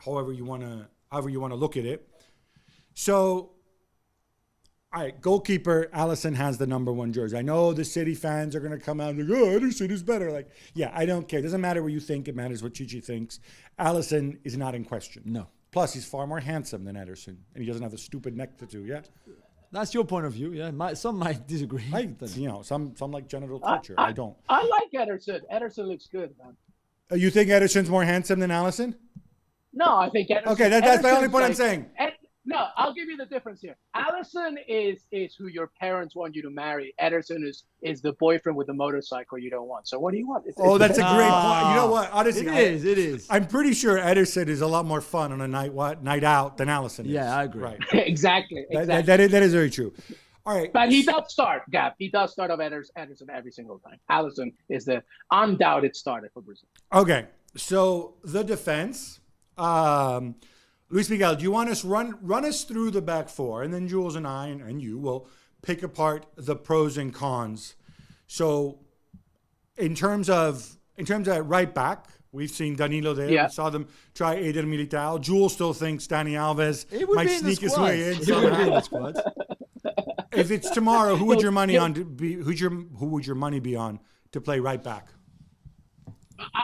however you want to look at it. So, all right, goalkeeper, Alisson has the number 1 jersey. I know the City fans are going to come out and go, oh, Ederson is better. Like, yeah, I don't care. It doesn't matter what you think. It matters what Chichi thinks. Alisson is not in question. No. Plus, he's far more handsome than Ederson, and he doesn't have the stupid neck tattoo, yeah? That's your point of view, yeah. Some might disagree. Some like genital torture. I don't. I like Ederson. Ederson looks good, man. You think Ederson's more handsome than Alisson? No, I think Ederson. Okay, that's the only point I'm saying. No, I'll give you the difference here. Alisson is who your parents want you to marry. Ederson is the boyfriend with the motorcycle you don't want. So what do you want? That's a great point. You know what? Honestly, it is. I'm pretty sure Ederson is a lot more fun on a night out than Alisson is. Yeah, I agree. Right. Exactly. That is very true. All right. But he does start, Gab. He does start off Ederson every single time. Alisson is the undoubted starter for Brazil. Okay. So the defense. Luis Miguel, do you want us run us through the back four, and then Jules and I and you will pick apart the pros and cons. So, in terms of right back, we've seen Danilo there. Yeah. We saw them try Eder Militao. Jules still thinks Dani Alves might sneak his way in. He would be in the squad. If it's tomorrow, who would your money on to be? Who would your money be on to play right back?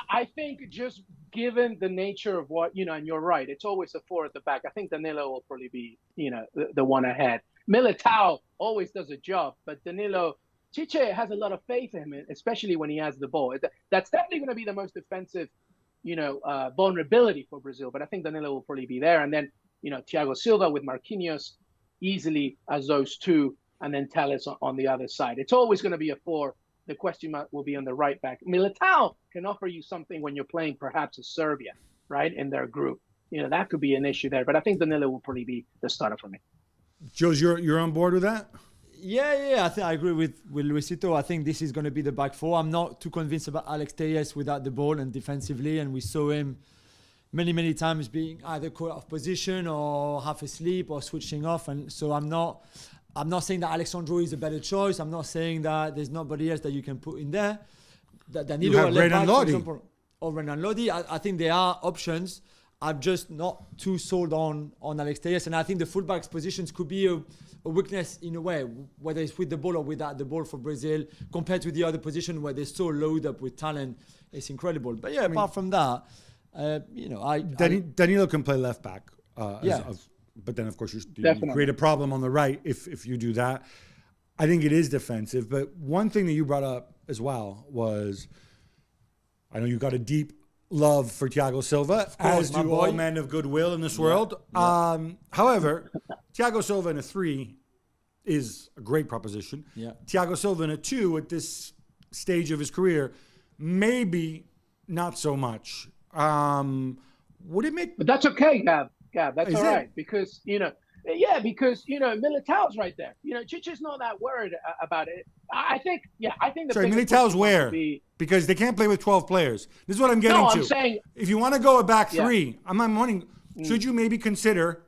I think just given the nature of what, and you're right, it's always a 4 at the back. I think Danilo will probably be, the one ahead. Militao always does a job, but Danilo, Chiche has a lot of faith in him, especially when he has the ball. That's definitely going to be the most defensive, vulnerability for Brazil. But I think Danilo will probably be there. And then, Thiago Silva with Marquinhos easily as those two, and then Telles on the other side. It's always going to be a 4. The question mark will be on the right back. Militao can offer you something when you're playing perhaps a Serbia, right, in their group. That could be an issue there. But I think Danilo will probably be the starter for me. Jules, you're on board with that? Yeah. I think I agree with Luisito. I think this is going to be the back four. I'm not too convinced about Alex Telles without the ball and defensively. And we saw him many times being either caught off position or half asleep or switching off. And so I'm not saying that Alexandro is a better choice. I'm not saying that there's nobody else that you can put in there. Danilo, you have Renan Lodi. Or Renan Lodi. I think there are options. I'm just not too sold on Alex Telles. And I think the fullbacks positions could be a weakness in a way, whether it's with the ball or without the ball for Brazil, compared to the other position where they're so loaded up with talent. It's incredible. But yeah, apart from that, Danilo can play left back. But then, of course, you create a problem on the right if you do that. I think it is defensive. But one thing that you brought up as well was, I know you got a deep love for Thiago Silva, as do all men of goodwill in this world. Yeah. However, Thiago Silva in a 3 is a great proposition. Yeah. Thiago Silva in a 2 at this stage of his career, maybe not so much. Would it make... But that's okay, Gab, that's all right. Because, Militao's right there. Chichi's not that worried about it. I think the Militao's where? Because they can't play with 12 players. This is what I'm getting to. I'm saying... If you want to go a back 3, I'm wondering, should you maybe consider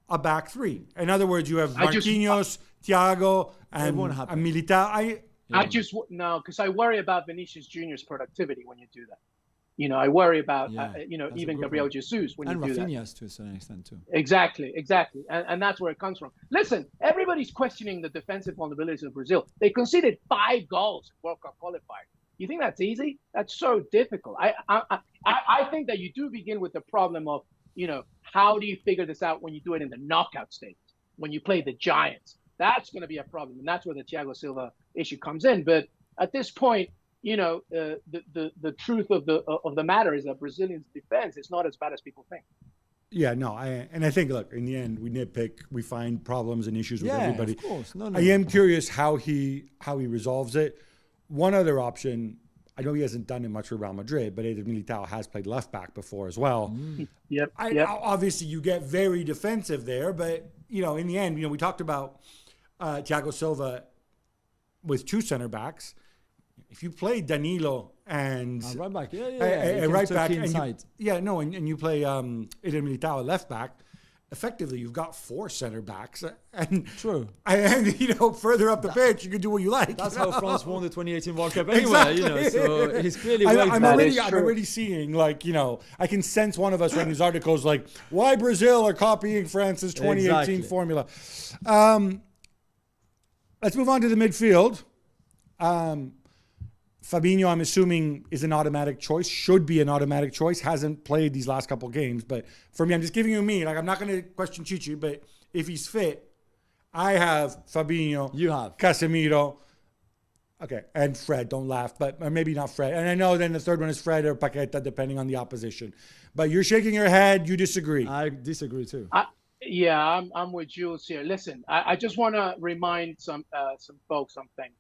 a back 3? In other words, you have Marquinhos, Thiago, and Militao. Because I worry about Vinicius Jr.'s productivity when you do that. I worry about, even Gabriel Jesus when you do that. And Raphinha to a certain extent too. Exactly. And that's where it comes from. Listen, everybody's questioning the defensive vulnerabilities of Brazil. They conceded 5 goals in World Cup qualifiers. You think that's easy? That's so difficult. I think that you do begin with the problem of, how do you figure this out when you do it in the knockout stage, when you play the Giants? That's going to be a problem. And that's where the Thiago Silva issue comes in. But at this point, the truth of the matter is that Brazilians' defense is not as bad as people think. Yeah, no, I think, look, in the end, we nitpick, we find problems and issues with everybody. Of course. No. I am curious how he resolves it. One other option, I know he hasn't done it much for Real Madrid, but Eder Militao has played left back before as well. Yep. Obviously, you get very defensive there, but in the end, we talked about Thiago Silva with 2 center backs. If you play Danilo and right back, right back, inside. and you play Eder Militao at left back, effectively you've got 4 center backs, and True. And further up the pitch, you can do what you like. That's how France won the 2018 World Cup anyway. Exactly. So it's clearly I'm already seeing I can sense one of us writing these articles like why Brazil are copying France's 2018 formula. Let's move on to the midfield. Fabinho, I'm assuming, is an automatic choice, should be an automatic choice, hasn't played these last couple games. But for me, I'm just giving you I'm not going to question Chichi, but if he's fit, I have Fabinho. You have. Casemiro. Okay, and Fred, don't laugh, or maybe not Fred. And I know then the third one is Fred or Paqueta, depending on the opposition. But you're shaking your head, you disagree. I disagree too. I'm with Jules here. Listen, I just want to remind some folks something.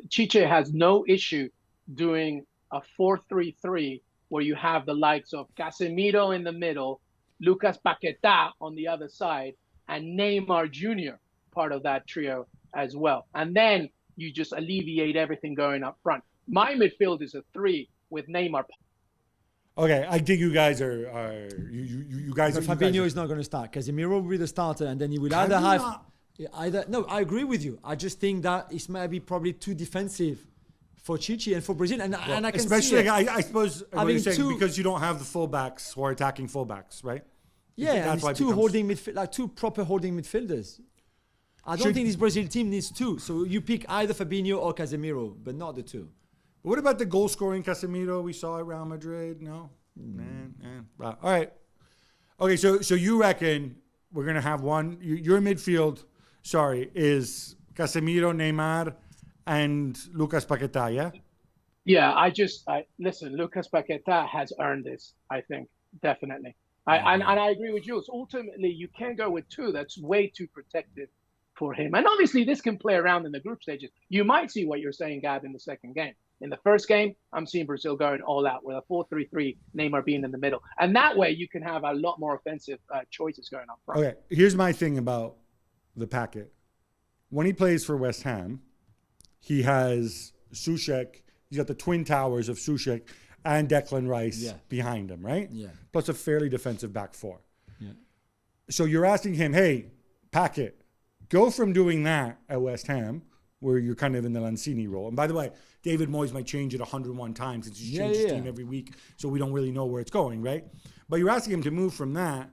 Chiche has no issue doing a 4-3-3 where you have the likes of Casemiro in the middle, Lucas Paqueta on the other side, and Neymar Jr. part of that trio as well. And then you just alleviate everything going up front. My midfield is a 3 with Neymar. Okay, I think you guys are you guys. But Fabinho is not going to start. Casemiro will be the starter, and then he will either have. No, I agree with you. I just think that it's maybe probably too defensive for Chichi and for Brazil, and I can especially see I suppose what you're saying, because you don't have the fullbacks who are attacking fullbacks, right? Yeah, and it's two proper holding midfielders. I don't think this Brazil team needs 2. So you pick either Fabinho or Casemiro, but not the 2. What about the goal-scoring Casemiro we saw at Real Madrid? No? Wow. All right. Okay, so you reckon we're going to have one. Your midfield, is Casemiro, Neymar, and Lucas Paqueta, yeah? Yeah, listen, Lucas Paqueta has earned this, I think, definitely. And I agree with you. Ultimately, you can't go with 2. That's way too protective for him. And obviously, this can play around in the group stages. You might see what you're saying, Gab, in the second game. In the first game, I'm seeing Brazil going all out with a 4-3-3, Neymar being in the middle. And that way, you can have a lot more offensive choices going up front. Okay, here's my thing about the packet. When he plays for West Ham, he has Soucek. He's got the twin towers of Soucek and Declan Rice behind him, right? Yeah. Plus a fairly defensive back 4. Yeah. So you're asking him, hey, packet, go from doing that at West Ham, where you're kind of in the Lanzini role. And by the way, David Moyes might change it 101 times since he's changed his team every week, so we don't really know where it's going, right? But you're asking him to move from that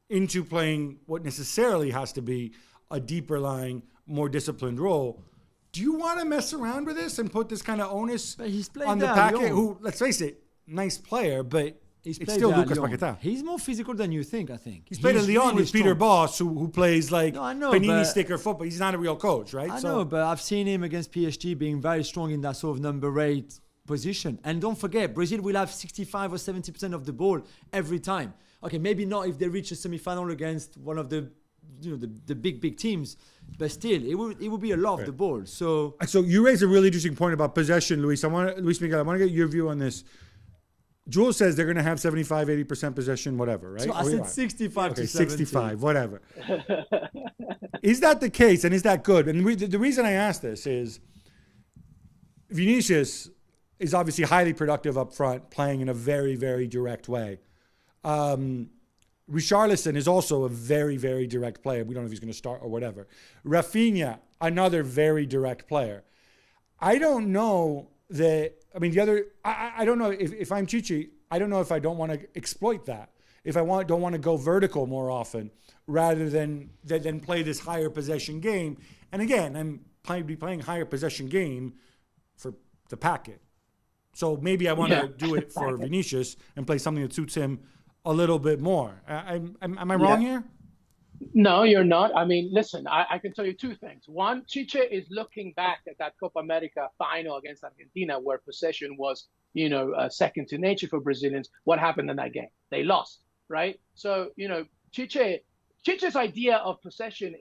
into playing what necessarily has to be a deeper lying, more disciplined role. Do you want to mess around with this and put this kind of onus on the packet? Who, let's face it, nice player, but it's still Lucas Paqueta. He's more physical than you think, I think. He's played at Lyon with Peter Bosz, who plays panini sticker football. He's not a real coach, right? I know, but I've seen him against PSG being very strong in that sort of number 8 position. And don't forget, Brazil will have 65 or 70% of the ball every time. Okay, maybe not if they reach a semi-final against one of the big teams, but still, it will be a lot of the ball. So you raise a really interesting point about possession, Luis. Luis Miguel, I want to get your view on this. Jules says they're going to have 75, 80% possession, whatever, right? So I said 65 to 70. 65, whatever. Is that the case, and is that good? And the reason I ask this is Vinicius is obviously highly productive up front, playing in a very, very direct way. Richarlison is also a very, very direct player. We don't know if he's going to start or whatever. Raphinha, another very direct player. I don't know that. I mean, I don't know if I'm Chichi. I don't know if I don't want to exploit that. If don't want to go vertical more often, rather than play this higher possession game. And again, I'm playing higher possession game for the packet. So maybe I want to do it for Vinicius and play something that suits him a little bit more. Am I wrong here? No, you're not. I mean, listen, I can tell you 2 things. One, Chiche is looking back at that Copa America final against Argentina, where possession was, second to nature for Brazilians. What happened in that game? They lost, right? So, Chiche's idea of possession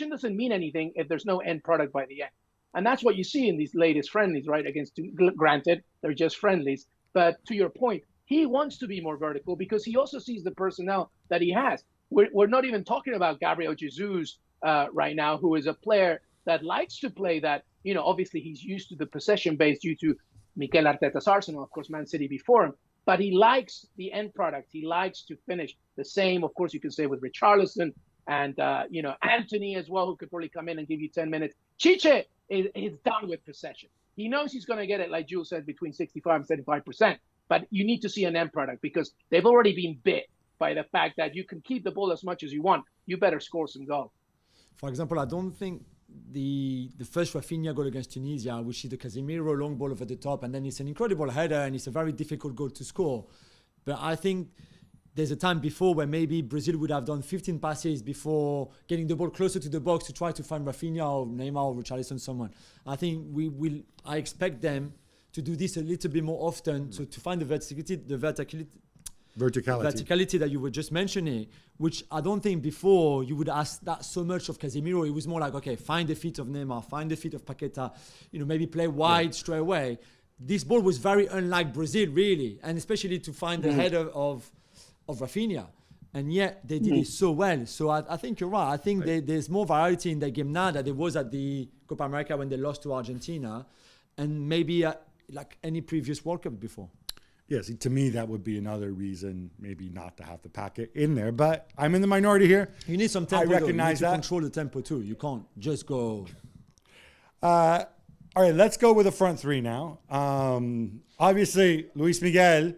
doesn't mean anything if there's no end product by the end. And that's what you see in these latest friendlies, right? Granted, they're just friendlies. But to your point, he wants to be more vertical because he also sees the personnel that he has. We're not even talking about Gabriel Jesus right now, who is a player that likes to play that, obviously he's used to the possession base due to Mikel Arteta's Arsenal, of course, Man City before him. but he likes the end product. He likes to finish the same. Of course, you can say with Richarlison and Anthony as well, who could probably come in and give you 10 minutes. Chiche is done with possession. He knows he's going to get it, like Jules said, between 65 and 75%. But you need to see an end product because they've already been bit by the fact that you can keep the ball as much as you want. You better score some goals. For example, I don't think the first Raphinha goal against Tunisia, which is the Casemiro long ball over the top, and then it's an incredible header and it's a very difficult goal to score. But I think there's a time before where maybe Brazil would have done 15 passes before getting the ball closer to the box to try to find Raphinha or Neymar or Richarlison, someone. I think I expect them to do this a little bit more often, so to find the verticality that you were just mentioning, which I don't think before you would ask that so much of Casemiro. It was more like, okay, find the feet of Neymar, find the feet of Paqueta, maybe play wide straight away. This ball was very unlike Brazil, really, and especially to find the header of Raphinha. And yet they did it so well. So I think you're right. I think there's more variety in the game now than there was at the Copa America when they lost to Argentina, and maybe like any previous World Cup before. Yes, to me, that would be another reason maybe not to have the packet in there. But I'm in the minority here. You need some tempo. I recognize you need that. To control the tempo too. You can't just go. All right, let's go with the front three now. Obviously, Luis Miguel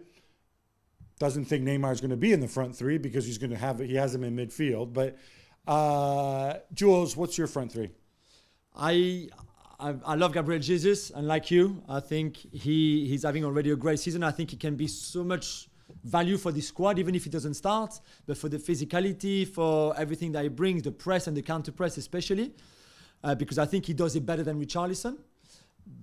doesn't think Neymar's going to be in the front three because he has him in midfield. But Jules, what's your front three? I love Gabriel Jesus, and like you, I think he's having already a great season. I think he can be so much value for the squad, even if he doesn't start, but for the physicality, for everything that he brings, the press and the counter press especially, because I think he does it better than Richarlison.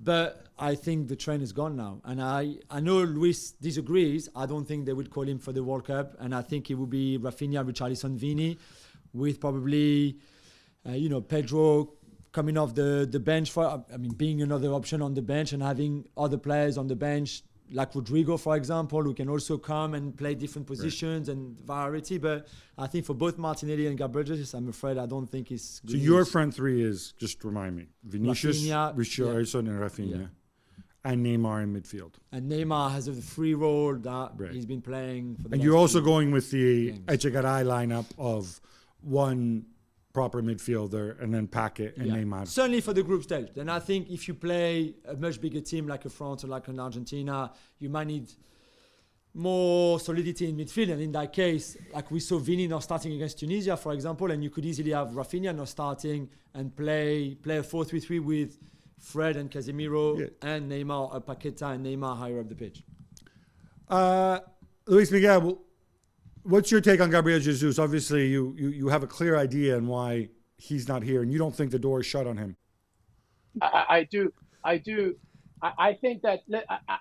But I think the train is gone now. And I know Luis disagrees. I don't think they would call him for the World Cup. And I think it will be Raphinha, Richarlison, Vini, with probably, Pedro coming off the bench being another option on the bench and having other players on the bench like Rodrigo, for example, who can also come and play different positions and variety. But I think for both Martinelli and Gabriel Jesus, I'm afraid I don't think it's good. So your front three is, just remind me, Vinicius, Richarlison, and Raphinha. Yeah. And Neymar in midfield. And Neymar has a free role that he's been playing for the And you're also going with the Echegaray lineup of one proper midfielder and then Paquet and Neymar. Certainly for the group stage. Then I think if you play a much bigger team like a France or like an Argentina, you might need more solidity in midfield. And in that case, like we saw Vini not starting against Tunisia, for example, and you could easily have Raphinha not starting and play a 4-3-3 with Fred and Casemiro and Neymar, Paqueta and Neymar higher up the pitch. Luis Miguel, what's your take on Gabriel Jesus? Obviously, you have a clear idea on why he's not here, and you don't think the door is shut on him. I do. I think that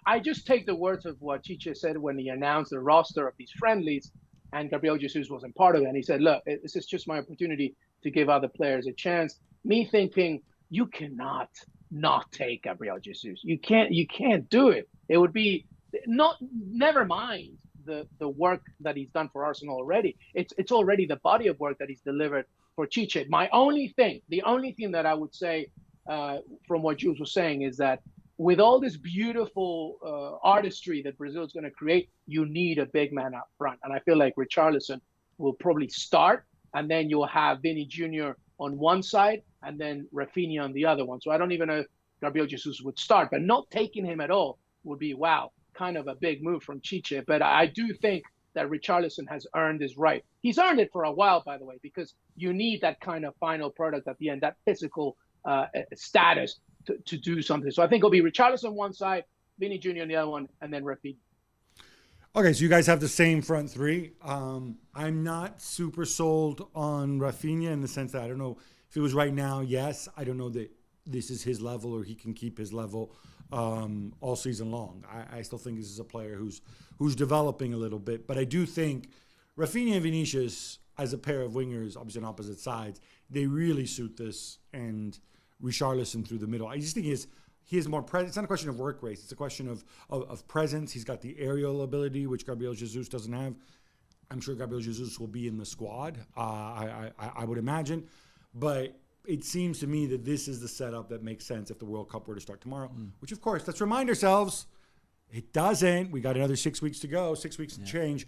I just take the words of what Chiche said when he announced the roster of these friendlies, and Gabriel Jesus wasn't part of it. And he said, look, this is just my opportunity to give other players a chance. Me thinking, you cannot not take Gabriel Jesus. You can't do it. It would be never mind the work that he's done for Arsenal already. It's already the body of work that he's delivered for Chiche. The only thing that I would say from what Jules was saying is that with all this beautiful artistry that Brazil is going to create, you need a big man up front. And I feel like Richarlison will probably start, and then you'll have Vini Jr. on one side and then Raphinha on the other one. So I don't even know if Gabriel Jesus would start, but not taking him at all would be, kind of a big move from Chiche. But I do think that Richarlison has earned his right. He's earned it for a while, by the way, because you need that kind of final product at the end, that physical status to do something. So I think it'll be Richarlison one side, Vini Jr. on the other one, and then Raphinha. Okay, so you guys have the same front three. I'm not super sold on Raphinha in the sense that I don't know if it was right now, yes. I don't know that this is his level or he can keep his level all season long. I still think this is a player who's developing a little bit. But I do think Raphinha and Vinicius, as a pair of wingers, obviously on opposite sides, they really suit this. And Richarlison through the middle. I just think he is more present. It's not a question of work rates. It's a question of presence. He's got the aerial ability, which Gabriel Jesus doesn't have. I'm sure Gabriel Jesus will be in the squad, I would imagine. But it seems to me that this is the setup that makes sense if the World Cup were to start tomorrow, which, of course, let's remind ourselves, It doesn't. We got another 6 weeks to go, 6 weeks to change.